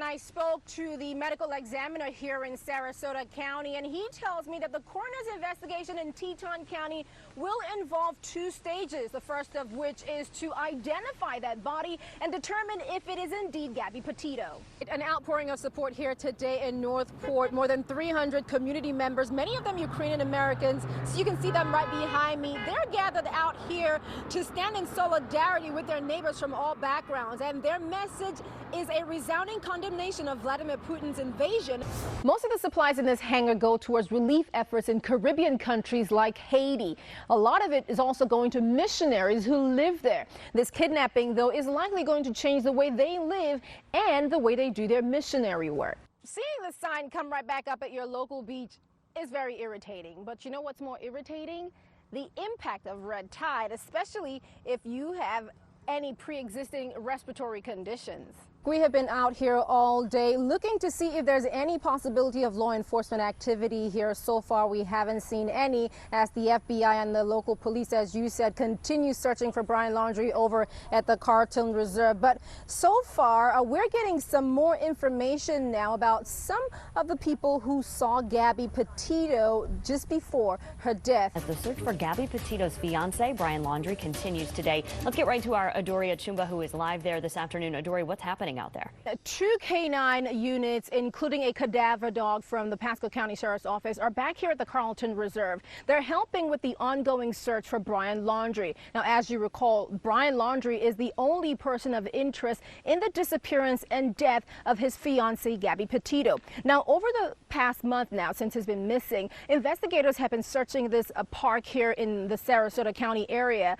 and I spoke to the medical examiner here in Sarasota County, and he tells me that the coroner's investigation in Teton County will involve two stages, the first of which is to identify that body and determine if it is indeed Gabby Petito. An outpouring of support here today in Northport. More than 300 community members, many of them Ukrainian Americans, so you can see them right behind me. They're gathered out here to stand in solidarity with their neighbors from all backgrounds, and their message is a resounding condemnation of Vladimir Putin's invasion. Most of the supplies in this hangar go towards relief efforts in Caribbean countries like Haiti. A lot of it is also going to missionaries who live there. This kidnapping, though, is likely going to change the way they live and the way they do their missionary work. Seeing the sign come right back up at your local beach is very irritating. But you know what's more irritating? The impact of red tide, especially if you have any pre-existing respiratory conditions. We have been out here all day looking to see if there's any possibility of law enforcement activity here. So far, we haven't seen any, as the FBI and the local police, as you said, continue searching for Brian Laundrie over at the Carlton Reserve. But so far, we're getting some more information now about some of the people who saw Gabby Petito just before her death. As the search for Gabby Petito's fiance, Brian Laundrie, continues today. Let's get right to our Adaure Achumba, who is live there this afternoon. Adaure, what's happening out there? 2 canine units, including a cadaver dog from the Pasco County Sheriff's Office, are back here at the Carlton Reserve. They're helping with the ongoing search for Brian Laundrie. Now, as you recall, Brian Laundrie is the only person of interest in the disappearance and death of his fiancée, Gabby Petito. Now, over the past month now, since he's been missing, investigators have been searching this park here in the Sarasota County area,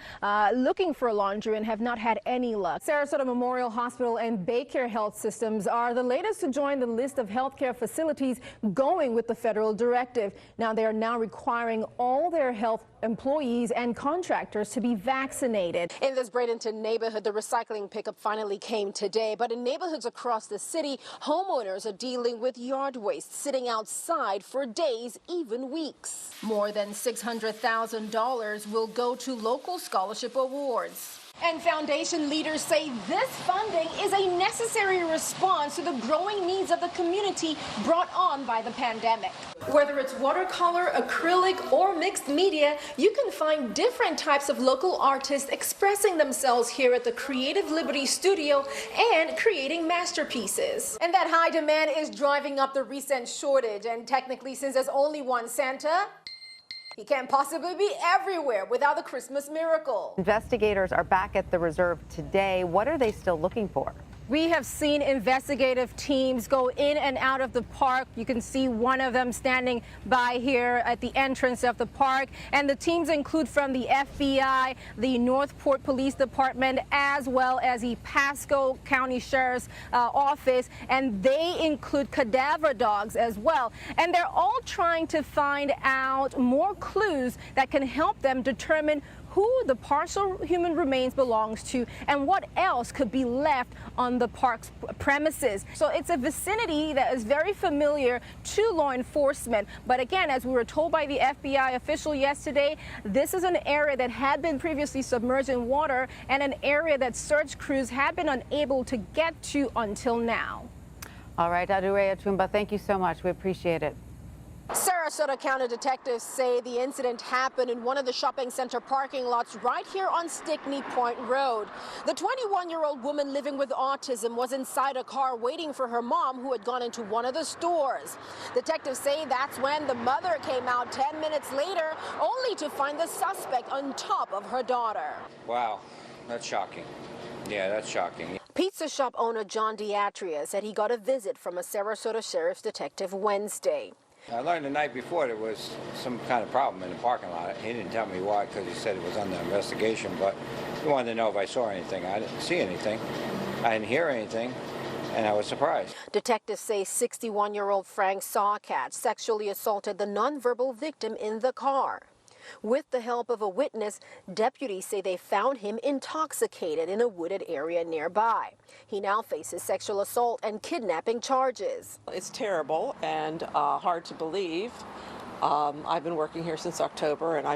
looking for Laundrie, and have not had any luck. Sarasota Memorial Hospital and Baycare Health Systems are the latest to join the list of healthcare facilities going with the federal directive. Now, they are now requiring all their health employees and contractors to be vaccinated. In this Bradenton neighborhood, the recycling pickup finally came today, but in neighborhoods across the city, homeowners are dealing with yard waste sitting outside for days, even weeks. More than $600,000 will go to local scholarship awards. And foundation leaders say this funding is a necessary response to the growing needs of the community brought on by the pandemic. Whether it's watercolor, acrylic, or mixed media, you can find different types of local artists expressing themselves here at the Creative Liberty Studio and creating masterpieces. And that high demand is driving up the recent shortage. And technically, since there's only one Santa, he can't possibly be everywhere without the Christmas miracle. Investigators are back at the reserve today. What are they still looking for? We have seen investigative teams go in and out of the park. You can see one of them standing by here at the entrance of the park. And the teams include from the FBI, the Northport Police Department, as well as the Pasco County Sheriff's Office. And they include cadaver dogs as well. And they're all trying to find out more clues that can help them determine who the partial human remains belongs to and what else could be left on the park's premises. So it's a vicinity that is very familiar to law enforcement. But again, as we were told by the FBI official yesterday, this is an area that had been previously submerged in water and an area that search crews had been unable to get to until now. All right, Adaure Achumba, thank you so much. We appreciate it. Sarasota County detectives say the incident happened in one of the shopping center parking lots right here on Stickney Point Road. The 21-year-old woman living with autism was inside a car waiting for her mom, who had gone into one of the stores. Detectives say that's when the mother came out 10 minutes later, only to find the suspect on top of her daughter. Wow, that's shocking. Yeah, that's shocking. Pizza shop owner John Diatria said he got a visit from a Sarasota Sheriff's detective Wednesday. I learned the night before there was some kind of problem in the parking lot. He didn't tell me why, because he said it was under investigation, but he wanted to know if I saw anything. I didn't see anything. I didn't hear anything, and I was surprised. Detectives say 61-year-old Frank Sawcat sexually assaulted the nonverbal victim in the car. With the help of a witness, deputies say they found him intoxicated in a wooded area nearby. He now faces sexual assault and kidnapping charges. It's terrible and hard to believe. I've been working here since October, and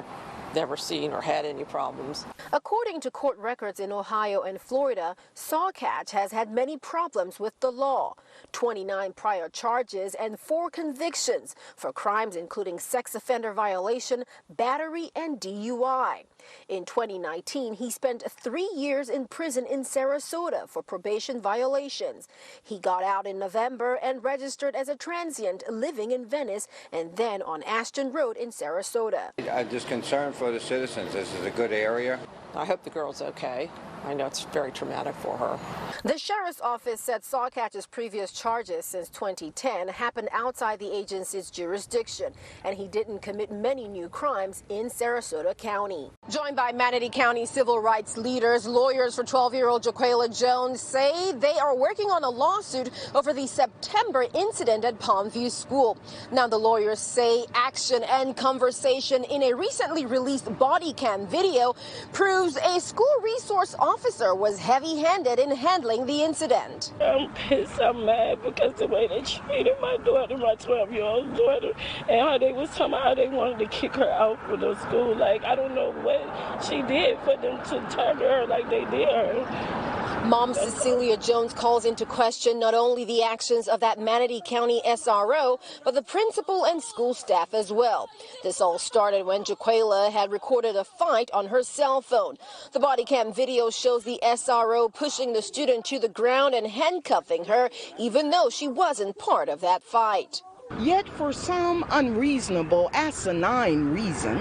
never seen or had any problems. According to court records in Ohio and Florida, Sawcatch has had many problems with the law. 29 prior charges and 4 convictions for crimes including sex offender violation, battery, and DUI. In 2019, he spent 3 years in prison in Sarasota for probation violations. He got out in November and registered as a transient living in Venice and then on Ashton Road in Sarasota. I'm just concerned for the citizens. This is a good area. I hope the girl's okay. I know it's very traumatic for her. The sheriff's office said Sawcatch's previous charges since 2010 happened outside the agency's jurisdiction, and he didn't commit many new crimes in Sarasota County. Joined by Manatee County civil rights leaders, lawyers for 12-year-old Jaquela Jones say they are working on a lawsuit over the September incident at Palmview School. Now, the lawyers say action and conversation in a recently released body cam video proves a school resource officer was heavy-handed in handling the incident. I'm pissed, I'm mad because the way they treated my daughter, my 12-year-old daughter, and how they was talking about how they wanted to kick her out for the school. Like, I don't know what she did for them to target her like they did her. Mom Cecilia Jones calls into question not only the actions of that Manatee County SRO, but the principal and school staff as well. This all started when Jaquela had recorded a fight on her cell phone. The body cam video shows the SRO pushing the student to the ground and handcuffing her, even though she wasn't part of that fight. Yet for some unreasonable, asinine reason,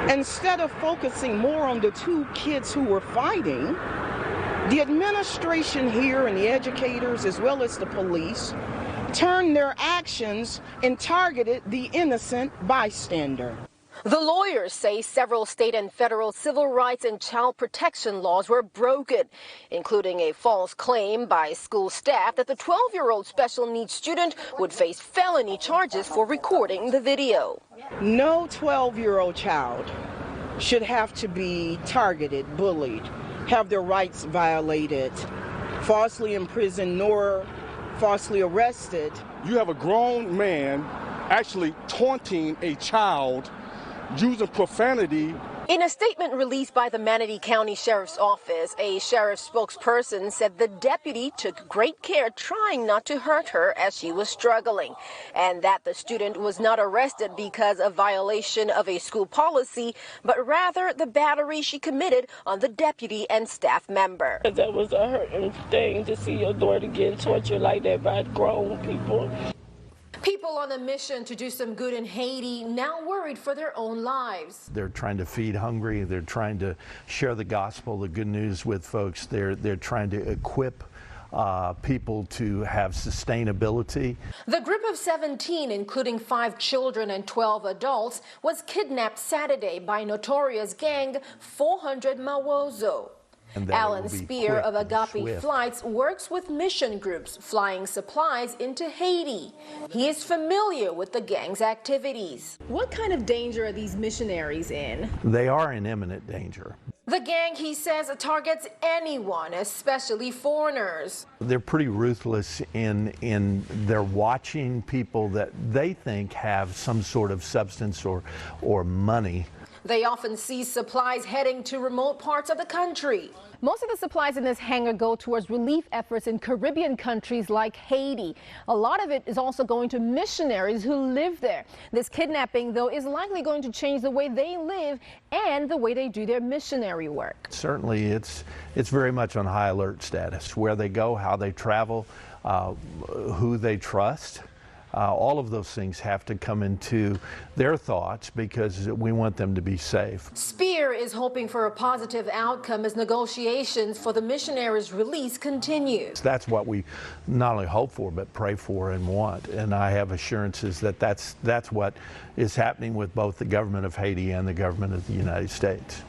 instead of focusing more on the 2 kids who were fighting, the administration here and the educators as well as the police turned their actions and targeted the innocent bystander. The lawyers say several state and federal civil rights and child protection laws were broken, including a false claim by school staff that the 12-year-old special needs student would face felony charges for recording the video. No 12-year-old child should have to be targeted, bullied, have their rights violated, falsely imprisoned, nor falsely arrested. You have a grown man actually taunting a child using profanity. In a statement released by the Manatee County Sheriff's Office, a sheriff's spokesperson said the deputy took great care trying not to hurt her as she was struggling, and that the student was not arrested because of violation of a school policy, but rather the battery she committed on the deputy and staff member. That was a hurting thing to see your daughter getting tortured like that by grown people. People on a mission to do some good in Haiti now worried for their own lives. They're trying to feed hungry. They're trying to share the gospel, the good news with folks. They're trying to equip people to have sustainability. The group of 17, including 5 children and 12 adults, was kidnapped Saturday by notorious gang 400 Mawozo. Alan Spear of Agape Flights works with mission groups flying supplies into Haiti. He is familiar with the gang's activities. What kind of danger are these missionaries in? They are in imminent danger. The gang, he says, targets anyone, especially foreigners. They're pretty ruthless in they're watching people that they think have some sort of substance or money. They often see supplies heading to remote parts of the country. Most of the supplies in this hangar go towards relief efforts in Caribbean countries like Haiti. A lot of it is also going to missionaries who live there. This kidnapping, though, is likely going to change the way they live and the way they do their missionary work. Certainly, it's very much on high alert status. Where they go, how they travel, who they trust. All of those things have to come into their thoughts because we want them to be safe. Spear is hoping for a positive outcome as negotiations for the missionaries' release continue. That's what we not only hope for but pray for and want. And I have assurances that that's what is happening with both the government of Haiti and the government of the United States.